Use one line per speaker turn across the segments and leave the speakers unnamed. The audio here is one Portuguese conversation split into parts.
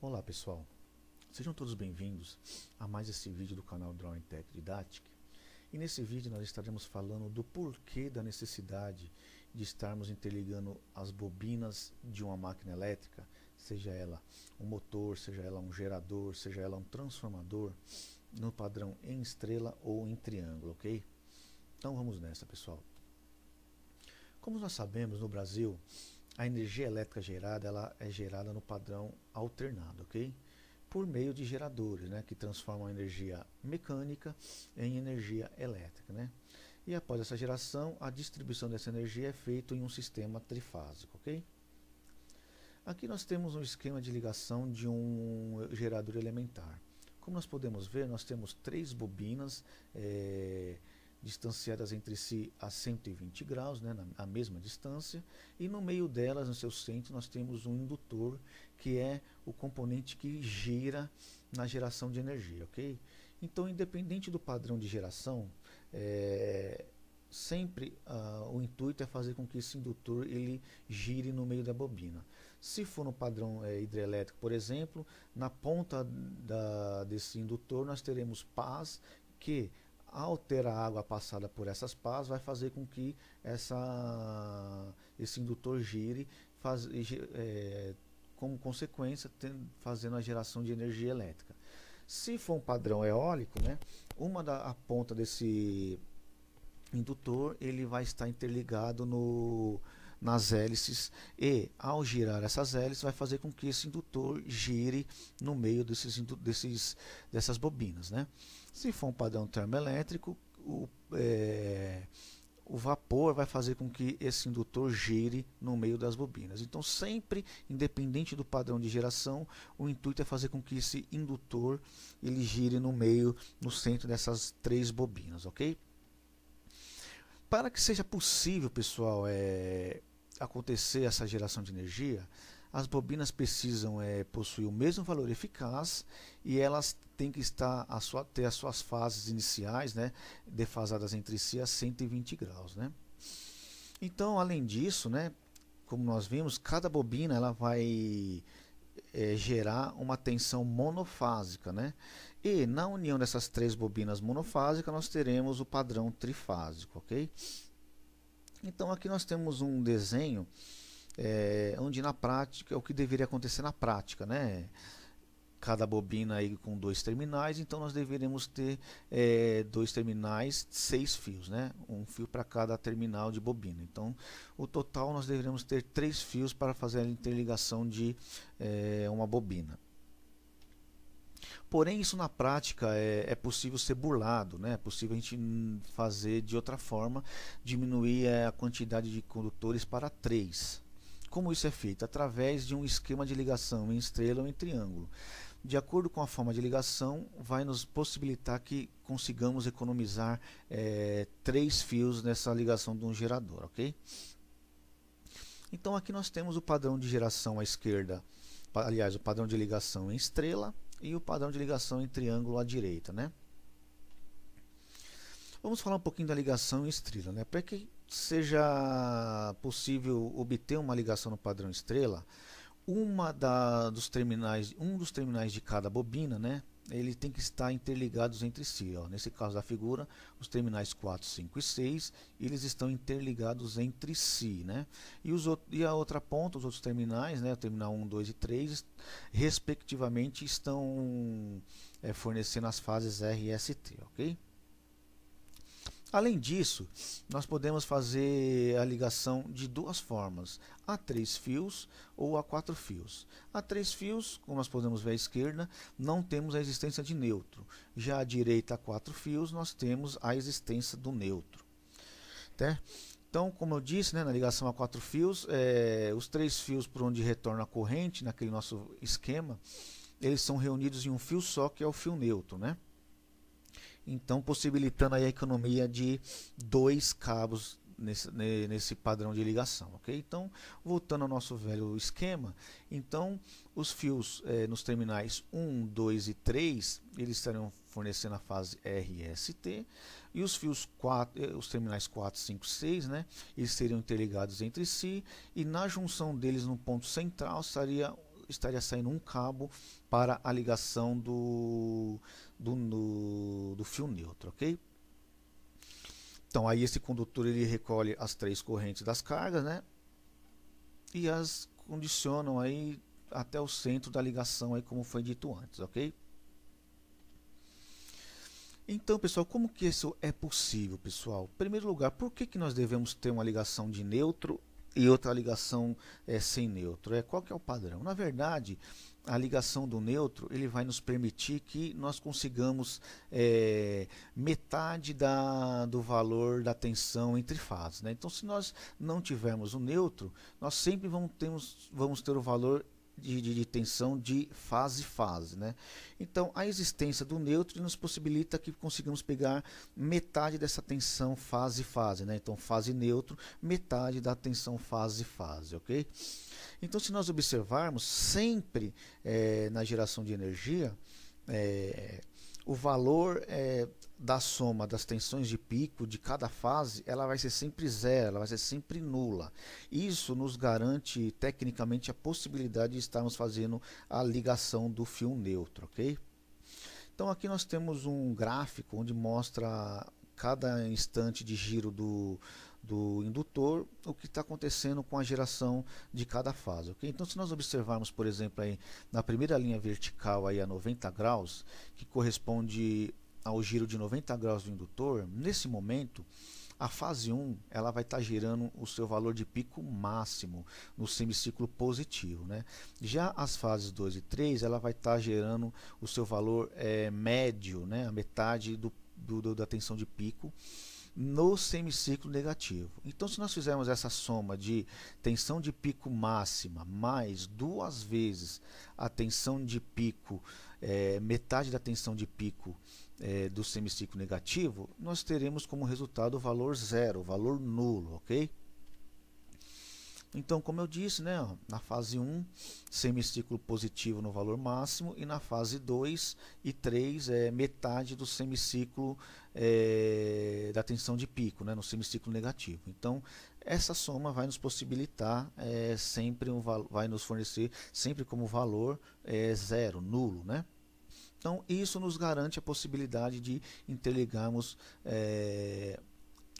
Olá pessoal, sejam todos bem-vindos a mais esse vídeo do canal Drawing Tech Didactic. E nesse vídeo nós estaremos falando do porquê da necessidade de estarmos interligando as bobinas de uma máquina elétrica, seja ela um motor, seja ela um gerador, seja ela um transformador, no padrão em estrela ou em triângulo, ok? Então vamos nessa, pessoal. Como nós sabemos, no Brasil, a energia elétrica gerada ela é gerada no padrão alternado, ok? Por meio de geradores, né, que transformam a energia mecânica em energia elétrica, né? E após essa geração, a distribuição dessa energia é feita em um sistema trifásico, ok? Aqui nós temos um esquema de ligação de um gerador elementar. Como nós podemos ver, nós temos três bobinas distanciadas entre si a 120 graus, né, a mesma distância, e no meio delas, no seu centro, nós temos um indutor, que é o componente que gira na geração de energia, ok? Então, independente do padrão de geração, sempre o intuito é fazer com que esse indutor ele gire no meio da bobina. Se for no padrão hidrelétrico, por exemplo, na ponta desse indutor nós teremos pás que, ao ter a água passada por essas pás, vai fazer com que esse indutor gire, como consequência, fazendo a geração de energia elétrica. Se for um padrão eólico, né, a ponta desse indutor ele vai estar interligado nas hélices, e ao girar essas hélices vai fazer com que esse indutor gire no meio dessas bobinas, né? Se for um padrão termoelétrico, o vapor vai fazer com que esse indutor gire no meio das bobinas. Então, sempre, independente do padrão de geração, o intuito é fazer com que esse indutor ele gire no centro dessas três bobinas, ok? Para que seja possível, pessoal, acontecer essa geração de energia, as bobinas precisam possuir o mesmo valor eficaz, e elas têm que ter as suas fases iniciais, né, defasadas entre si a 120 graus. Né? Então, além disso, né, como nós vimos, cada bobina ela vai gerar uma tensão monofásica, né? E na união dessas três bobinas monofásicas nós teremos o padrão trifásico, ok? Então aqui nós temos um desenho onde na prática, o que deveria acontecer na prática, né? Cada bobina aí com dois terminais, então nós deveremos ter dois terminais, 6 fios, né? Um fio para cada terminal de bobina. Então, o total nós deveremos ter 3 fios para fazer a interligação de uma bobina. Porém, isso na prática é possível ser burlado, né? É possível a gente fazer de outra forma, diminuir a quantidade de condutores para 3. Como isso é feito? Através de um esquema de ligação em estrela ou em triângulo. De acordo com a forma de ligação, vai nos possibilitar que consigamos economizar 3 fios nessa ligação de um gerador, ok? Então aqui nós temos o padrão de geração à esquerda, aliás, o padrão de ligação em estrela e o padrão de ligação em triângulo à direita, né? Vamos falar um pouquinho da ligação em estrela, né? Para que seja possível obter uma ligação no padrão estrela, um dos terminais de cada bobina, né, ele tem que estar interligados entre si. Ó. Nesse caso da figura, os terminais 4, 5 e 6, eles estão interligados entre si. Né? E a outra ponta, os outros terminais, né, o terminal 1, 2 e 3, respectivamente, estão fornecendo as fases R e ST. Ok? Além disso, nós podemos fazer a ligação de duas formas, a 3 fios ou a 4 fios. A 3 fios, como nós podemos ver à esquerda, não temos a existência de neutro. Já à direita, a 4 fios, nós temos a existência do neutro. Tá? Então, como eu disse, né, na ligação a 4 fios, os 3 fios por onde retorna a corrente, naquele nosso esquema, eles são reunidos em um fio só, que é o fio neutro, né? Então, possibilitando aí a economia de 2 cabos nesse padrão de ligação, ok? Então, voltando ao nosso velho esquema, então os fios nos terminais 1, 2 e 3, eles estarão fornecendo a fase R e ST, e os terminais 4, 5 e 6, né, eles seriam interligados entre si, e na junção deles no ponto central estaria estaria saindo um cabo para a ligação do fio neutro, ok? Então aí esse condutor ele recolhe as 3 correntes das cargas, né? E as condicionam aí até o centro da ligação, aí como foi dito antes, ok? Então, pessoal, como que isso é possível, pessoal? Em primeiro lugar, por que nós devemos ter uma ligação de neutro e outra ligação sem neutro? Qual que é o padrão? Na verdade, a ligação do neutro ele vai nos permitir que nós consigamos metade do valor da tensão entre fases, né? Então, se nós não tivermos o neutro, nós sempre vamos ter o valor de tensão de fase-fase, né? Então, a existência do neutro nos possibilita que consigamos pegar metade dessa tensão fase-fase, né? Então, fase neutro, metade da tensão fase-fase, ok? Então, se nós observarmos, sempre na geração de energia, o valor da soma das tensões de pico de cada fase, ela vai ser sempre zero, ela vai ser sempre nula. Isso nos garante tecnicamente a possibilidade de estarmos fazendo a ligação do fio neutro, ok? Então aqui nós temos um gráfico onde mostra cada instante de giro do indutor, o que está acontecendo com a geração de cada fase, ok? Então se nós observarmos, por exemplo, aí, na primeira linha vertical aí a 90 graus, que corresponde ao giro de 90 graus do indutor, nesse momento a fase 1 ela vai estar gerando o seu valor de pico máximo no semiciclo positivo, né? Já as fases 2 e 3 ela vai estar gerando o seu valor médio, né? A metade da tensão de pico no semiciclo negativo. Então, se nós fizermos essa soma de tensão de pico máxima mais 2 vezes a tensão de pico, metade da tensão de pico do semiciclo negativo, nós teremos como resultado o valor zero, o valor nulo, ok? Então, como eu disse, né, na fase 1, semiciclo positivo no valor máximo, e na fase 2 e 3, metade do semiciclo da tensão de pico, né, no semiciclo negativo. Então, essa soma vai nos possibilitar sempre vai nos fornecer sempre como valor zero, nulo, né? Então, isso nos garante a possibilidade de interligarmos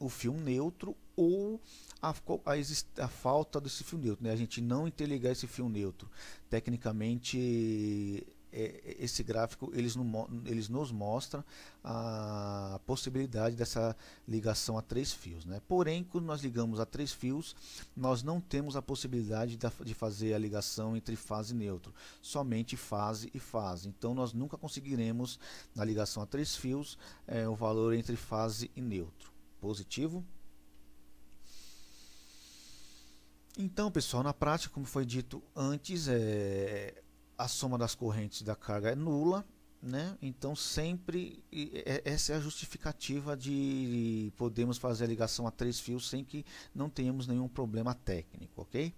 o fio neutro ou a falta desse fio neutro, né? A gente não interligar esse fio neutro. Tecnicamente, esse gráfico eles nos mostra a possibilidade dessa ligação a 3 fios, né? Porém, quando nós ligamos a 3 fios, nós não temos a possibilidade de fazer a ligação entre fase e neutro, somente fase e fase. Então, nós nunca conseguiremos, na ligação a 3 fios, o valor entre fase e neutro. Positivo. Então, pessoal, na prática, como foi dito antes, a soma das correntes da carga é nula, né? Então, sempre essa é a justificativa de podermos fazer a ligação a 3 fios sem que não tenhamos nenhum problema técnico, ok?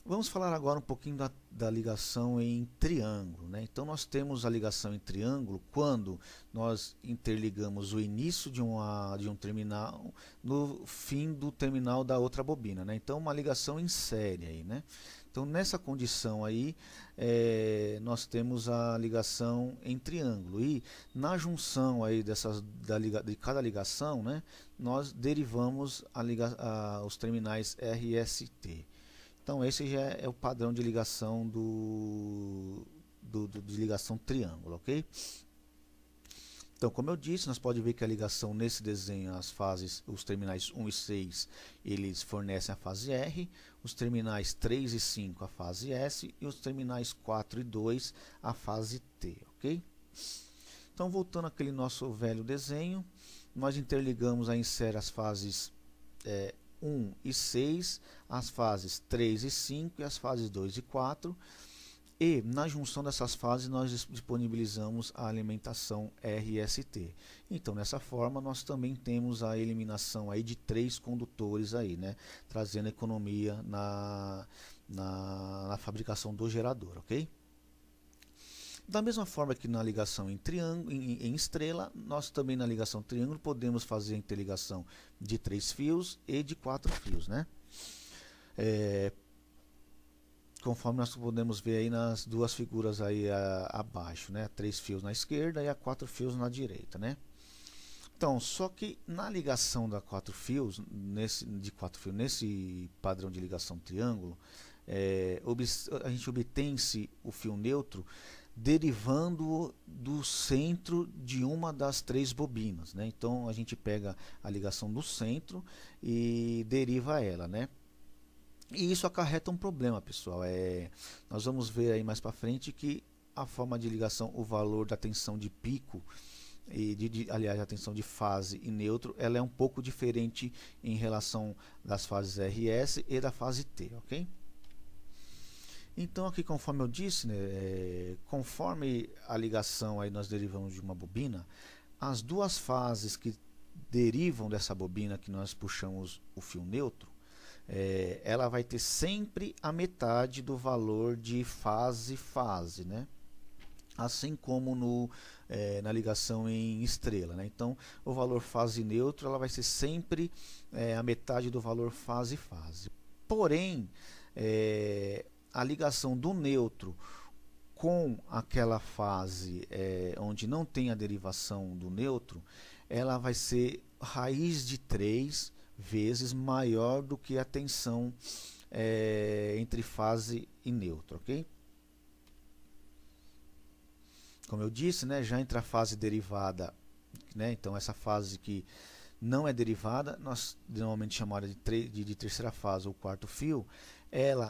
Vamos falar agora um pouquinho da ligação em triângulo, né? Então nós temos a ligação em triângulo quando nós interligamos o início de um terminal no fim do terminal da outra bobina, né? Então uma ligação em série aí, né? Então nessa condição aí nós temos a ligação em triângulo e na junção aí de cada ligação, né? Nós derivamos os terminais R e ST. Então esse já é o padrão de ligação de ligação triângulo, ok? Então, como eu disse, nós podemos ver que a ligação nesse desenho, os terminais 1 e 6, eles fornecem a fase R, os terminais 3 e 5 a fase S e os terminais 4 e 2 a fase T, ok? Então, voltando àquele nosso velho desenho, nós interligamos aí em série as fases 1 e 6, as fases 3 e 5 e as fases 2 e 4. E na junção dessas fases nós disponibilizamos a alimentação RST. Então nessa forma nós também temos a eliminação aí de 3 condutores aí, né? Trazendo economia na fabricação do gerador, ok? Da mesma forma que na ligação em triângulo, em estrela, nós também na ligação triângulo podemos fazer a interligação de 3 fios e de 4 fios, né? conforme nós podemos ver aí nas duas figuras aí abaixo, né? 3 fios na esquerda e a 4 fios na direita, né? Então, só que na ligação da 4 fios, de 4 fios, nesse padrão de ligação triângulo, a gente obtém-se o fio neutro derivando do centro de uma das 3 bobinas, né? Então a gente pega a ligação do centro e deriva ela, né? E isso acarreta um problema, pessoal. Nós vamos ver aí mais para frente que a forma de ligação, o valor da tensão de pico e aliás, a tensão de fase e neutro, ela é um pouco diferente em relação das fases RS e da fase T, ok? Então aqui, conforme eu disse, né, conforme a ligação aí nós derivamos de uma bobina, as duas fases que derivam dessa bobina que nós puxamos o fio neutro, ela vai ter sempre a metade do valor de fase-fase, né? Assim como na ligação em estrela, né? Então o valor fase neutro ela vai ser sempre a metade do valor fase-fase. Porém, a ligação do neutro com aquela fase onde não tem a derivação do neutro, ela vai ser raiz de 3 vezes maior do que a tensão entre fase e neutro, ok? Como eu disse, né, já entre a fase derivada, né, então essa fase que não é derivada, nós normalmente chamamos de terceira fase ou quarto fio,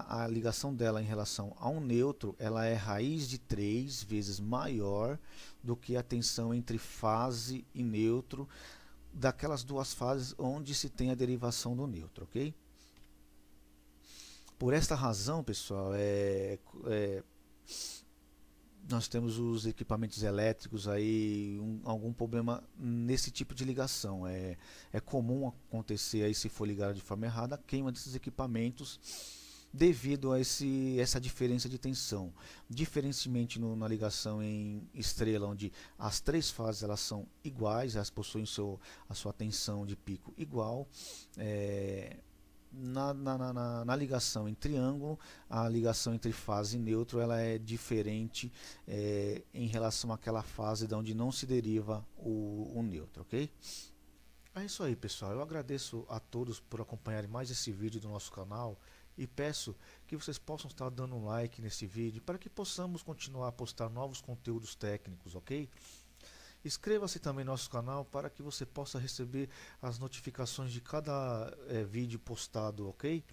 a ligação dela em relação ao neutro, ela é raiz de 3 vezes maior do que a tensão entre fase e neutro daquelas duas fases onde se tem a derivação do neutro, ok? Por esta razão, pessoal, nós temos os equipamentos elétricos aí algum problema nesse tipo de ligação. É comum acontecer aí, se for ligado de forma errada, a queima desses equipamentos devido a essa diferença de tensão. Diferentemente na ligação em estrela, onde as 3 fases elas são iguais, elas possuem a sua tensão de pico igual. Na ligação em triângulo, a ligação entre fase e neutro ela é diferente em relação àquela fase de onde não se deriva o neutro, ok? É isso aí, pessoal. Eu agradeço a todos por acompanharem mais esse vídeo do nosso canal e peço que vocês possam estar dando um like nesse vídeo para que possamos continuar a postar novos conteúdos técnicos, ok? Inscreva-se também no nosso canal para que você possa receber as notificações de cada vídeo postado, ok?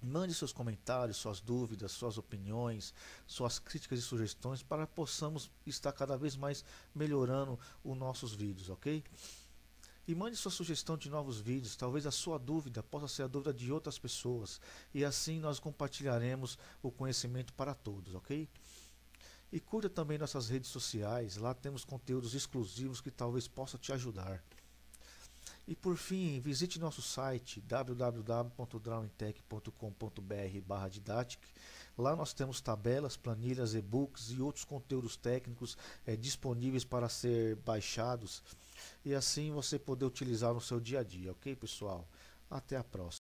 Mande seus comentários, suas dúvidas, suas opiniões, suas críticas e sugestões para que possamos estar cada vez mais melhorando os nossos vídeos, ok? E mande sua sugestão de novos vídeos, talvez a sua dúvida possa ser a dúvida de outras pessoas e assim nós compartilharemos o conhecimento para todos, ok? E curta também nossas redes sociais, lá temos conteúdos exclusivos que talvez possa te ajudar. E por fim, visite nosso site www.drawingtech.com.br/didatic. Lá nós temos tabelas, planilhas, e-books e outros conteúdos técnicos disponíveis para ser baixados e assim você poder utilizar no seu dia a dia, ok, pessoal? Até a próxima.